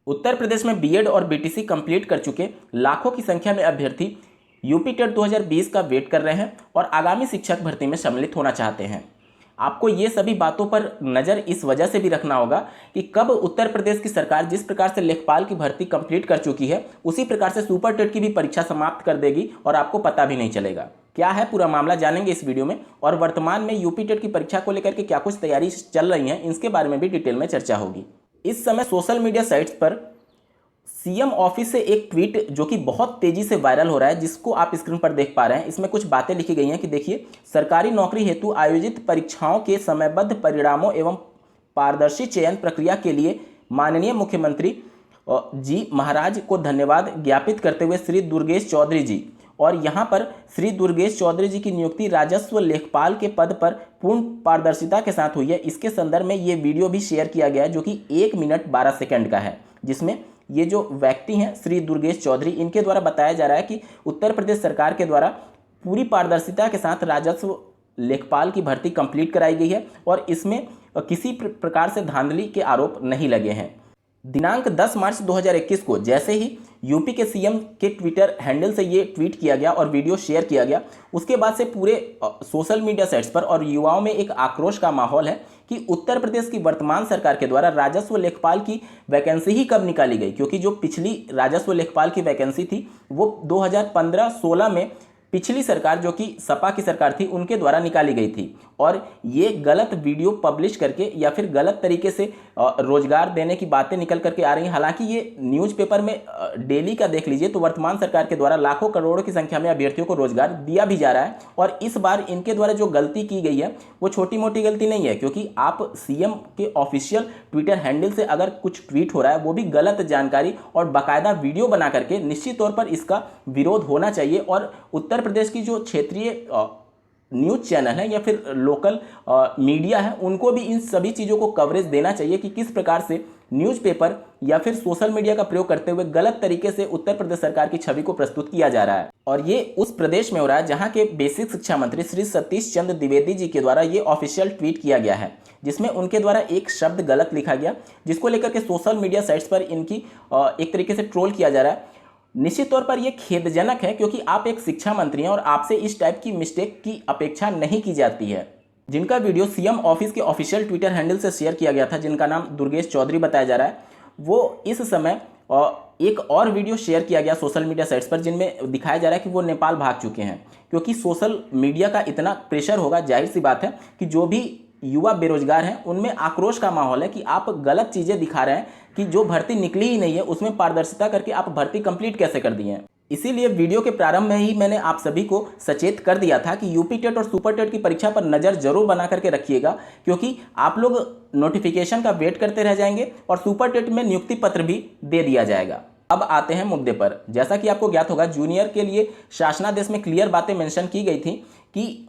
उत्तर प्रदेश में बीएड और BTC complete कर चुके लाखों की संख्या में अभ्यर्थी यूपी टेट 2020 का वेट कर रहे हैं और आगामी शिक्षक भर्ती में सम्मिलित होना चाहते हैं। आपको ये सभी बातों पर नज़र इस वजह से भी रखना होगा कि कब उत्तर प्रदेश की सरकार जिस प्रकार से लेखपाल की भर्ती कंप्लीट कर चुकी है उसी प्रकार से सुपर टेट की भी परीक्षा समाप्त कर देगी और आपको पता भी नहीं चलेगा। क्या है पूरा मामला जानेंगे इस वीडियो में, और वर्तमान में यूपी टेट की परीक्षा को लेकर के क्या कुछ तैयारी चल रही है इसके बारे में भी डिटेल में चर्चा होगी। इस समय सोशल मीडिया साइट्स पर सीएम ऑफिस से एक ट्वीट जो कि बहुत तेजी से वायरल हो रहा है, जिसको आप स्क्रीन पर देख पा रहे हैं। इसमें कुछ बातें लिखी गई हैं कि देखिए, सरकारी नौकरी हेतु आयोजित परीक्षाओं के समयबद्ध परिणामों एवं पारदर्शी चयन प्रक्रिया के लिए माननीय मुख्यमंत्री जी महाराज को धन्यवाद ज्ञापित करते हुए श्री दुर्गेश चौधरी जी, और यहाँ पर श्री दुर्गेश चौधरी जी की नियुक्ति राजस्व लेखपाल के पद पर पूर्ण पारदर्शिता के साथ हुई है। इसके संदर्भ में ये वीडियो भी शेयर किया गया है जो कि 1 मिनट 12 सेकंड का है, जिसमें ये जो व्यक्ति हैं श्री दुर्गेश चौधरी, इनके द्वारा बताया जा रहा है कि उत्तर प्रदेश सरकार के द्वारा पूरी पारदर्शिता के साथ राजस्व लेखपाल की भर्ती कंप्लीट कराई गई है और इसमें किसी प्रकार से धांधली के आरोप नहीं लगे हैं। दिनांक 10 मार्च 2021 को जैसे ही यूपी के सीएम के ट्विटर हैंडल से ये ट्वीट किया गया और वीडियो शेयर किया गया, उसके बाद से पूरे सोशल मीडिया साइट्स पर और युवाओं में एक आक्रोश का माहौल है कि उत्तर प्रदेश की वर्तमान सरकार के द्वारा राजस्व लेखपाल की वैकेंसी ही कब निकाली गई, क्योंकि जो पिछली राजस्व लेखपाल की वैकेंसी थी वो 2015-16 में पिछली सरकार जो कि सपा की सरकार थी उनके द्वारा निकाली गई थी। और ये गलत वीडियो पब्लिश करके या फिर गलत तरीके से रोजगार देने की बातें निकल करके आ रही हैं। हालांकि ये न्यूज़पेपर में डेली का देख लीजिए तो वर्तमान सरकार के द्वारा लाखों करोड़ों की संख्या में अभ्यर्थियों को रोजगार दिया भी जा रहा है। और इस बार इनके द्वारा जो गलती की गई है वो छोटी मोटी गलती नहीं है, क्योंकि आप सीएम के ऑफिशियल ट्विटर हैंडल से अगर कुछ ट्वीट हो रहा है वो भी गलत जानकारी और बाकायदा वीडियो बना करके, निश्चित तौर पर इसका विरोध होना चाहिए। और उत्तर प्रदेश की जो क्षेत्रीय न्यूज़ चैनल है या फिर लोकल मीडिया है उनको भी इन सभी चीज़ों को कवरेज देना चाहिए कि किस प्रकार से न्यूज़पेपर या फिर सोशल मीडिया का प्रयोग करते हुए गलत तरीके से उत्तर प्रदेश सरकार की छवि को प्रस्तुत किया जा रहा है। और ये उस प्रदेश में हो रहा है जहां के बेसिक शिक्षा मंत्री श्री सतीश चंद्र द्विवेदी जी के द्वारा ये ऑफिशियल ट्वीट किया गया है, जिसमें उनके द्वारा एक शब्द गलत लिखा गया, जिसको लेकर के सोशल मीडिया साइट्स पर इनकी एक तरीके से ट्रोल किया जा रहा है। निश्चित तौर पर यह खेदजनक है, क्योंकि आप एक शिक्षा मंत्री हैं और आपसे इस टाइप की मिस्टेक की अपेक्षा नहीं की जाती है। जिनका वीडियो सीएम ऑफिस के ऑफिशियल ट्विटर हैंडल से शेयर किया गया था, जिनका नाम दुर्गेश चौधरी बताया जा रहा है, वो इस समय एक और वीडियो शेयर किया गया सोशल मीडिया साइट्स पर, जिनमें दिखाया जा रहा है कि वो नेपाल भाग चुके हैं। क्योंकि सोशल मीडिया का इतना प्रेशर होगा, जाहिर सी बात है कि जो भी युवा बेरोजगार हैं उनमें आक्रोश का माहौल है कि आप गलत चीज़ें दिखा रहे हैं कि जो भर्ती निकली ही नहीं है उसमें पारदर्शिता करके आप भर्ती कंप्लीट कैसे कर दिए हैं। इसीलिए वीडियो के प्रारंभ में ही मैंने आप सभी को सचेत कर दिया था कि यूपी टेट और सुपर टेट की परीक्षा पर नज़र जरूर बना करके रखिएगा, क्योंकि आप लोग नोटिफिकेशन का वेट करते रह जाएंगे और सुपर टेट में नियुक्ति पत्र भी दे दिया जाएगा। अब आते हैं मुद्दे पर। जैसा कि आपको ज्ञात होगा, जूनियर के लिए शासनादेश में क्लियर बातें मेंशन की गई थी कि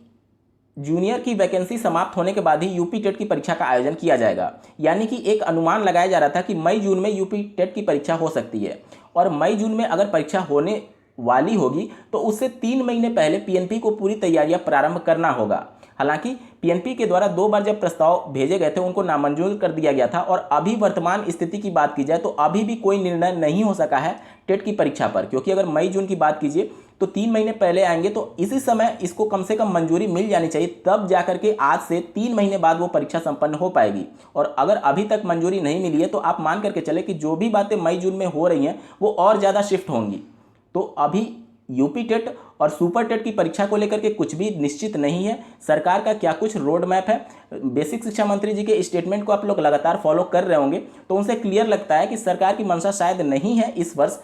जूनियर की वैकेंसी समाप्त होने के बाद ही यूपी टेट की परीक्षा का आयोजन किया जाएगा। यानी कि एक अनुमान लगाया जा रहा था कि मई जून में यूपी टेट की परीक्षा हो सकती है, और मई जून में अगर परीक्षा होने वाली होगी तो उससे 3 महीने पहले पीएनपी को पूरी तैयारियां प्रारंभ करना होगा। हालांकि पीएनपी के द्वारा 2 बार जब प्रस्ताव भेजे गए थे उनको नामंजूर कर दिया गया था, और अभी वर्तमान स्थिति की बात की जाए तो अभी भी कोई निर्णय नहीं हो सका है टेट की परीक्षा पर। क्योंकि अगर मई जून की बात कीजिए तो 3 महीने पहले आएंगे, तो इसी समय इसको कम से कम मंजूरी मिल जानी चाहिए, तब जाकर के आज से 3 महीने बाद वो परीक्षा संपन्न हो पाएगी। और अगर अभी तक मंजूरी नहीं मिली है तो आप मान करके चले कि जो भी बातें मई जून में हो रही हैं वो और ज़्यादा शिफ्ट होंगी। तो अभी यूपी टेट और सुपर टेट की परीक्षा को लेकर के कुछ भी निश्चित नहीं है। सरकार का क्या कुछ रोड मैप है, बेसिक शिक्षा मंत्री जी के स्टेटमेंट को आप लोग लगातार फॉलो कर रहे होंगे तो उनसे क्लियर लगता है कि सरकार की मंशा शायद नहीं है इस वर्ष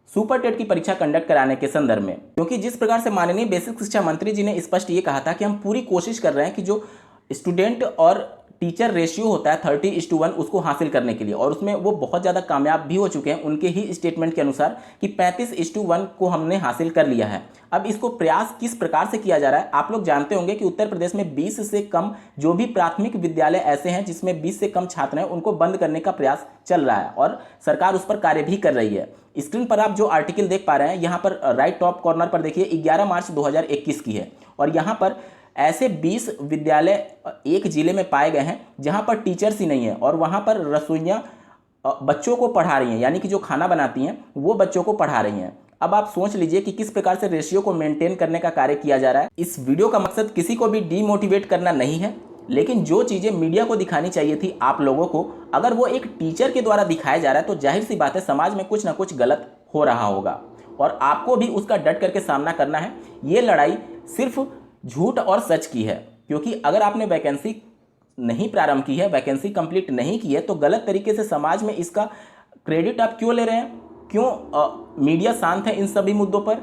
सुपर टेट की परीक्षा कंडक्ट कराने के संदर्भ में। क्योंकि जिस प्रकार से माननीय बेसिक शिक्षा मंत्री जी ने स्पष्ट ये कहा था कि हम पूरी कोशिश कर रहे हैं कि जो स्टूडेंट और टीचर रेशियो होता है 30:1 उसको हासिल करने के लिए, और उसमें वो बहुत ज़्यादा कामयाब भी हो चुके हैं उनके ही स्टेटमेंट के अनुसार कि 35:1 को हमने हासिल कर लिया है। अब इसको प्रयास किस प्रकार से किया जा रहा है, आप लोग जानते होंगे कि उत्तर प्रदेश में 20 से कम जो भी प्राथमिक विद्यालय ऐसे हैं जिसमें 20 से कम छात्र हैं उनको बंद करने का प्रयास चल रहा है और सरकार उस पर कार्य भी कर रही है। स्क्रीन पर आप जो आर्टिकल देख पा रहे हैं यहाँ पर राइट टॉप कॉर्नर पर देखिए 11 मार्च 2021 की है, और यहाँ पर ऐसे 20 विद्यालय एक जिले में पाए गए हैं जहां पर टीचर्स ही नहीं है और वहां पर रसोइयां बच्चों को पढ़ा रही हैं, यानी कि जो खाना बनाती हैं वो बच्चों को पढ़ा रही हैं। अब आप सोच लीजिए कि किस प्रकार से रेशियो को मेंटेन करने का कार्य किया जा रहा है। इस वीडियो का मकसद किसी को भी डीमोटिवेट करना नहीं है, लेकिन जो चीज़ें मीडिया को दिखानी चाहिए थी आप लोगों को, अगर वो एक टीचर के द्वारा दिखाया जा रहा है तो जाहिर सी बात है समाज में कुछ ना कुछ गलत हो रहा होगा और आपको भी उसका डट करके सामना करना है। ये लड़ाई सिर्फ झूठ और सच की है, क्योंकि अगर आपने वैकेंसी नहीं प्रारंभ की है, वैकेंसी कंप्लीट नहीं की है, तो गलत तरीके से समाज में इसका क्रेडिट आप क्यों ले रहे हैं? क्यों मीडिया शांत है इन सभी मुद्दों पर?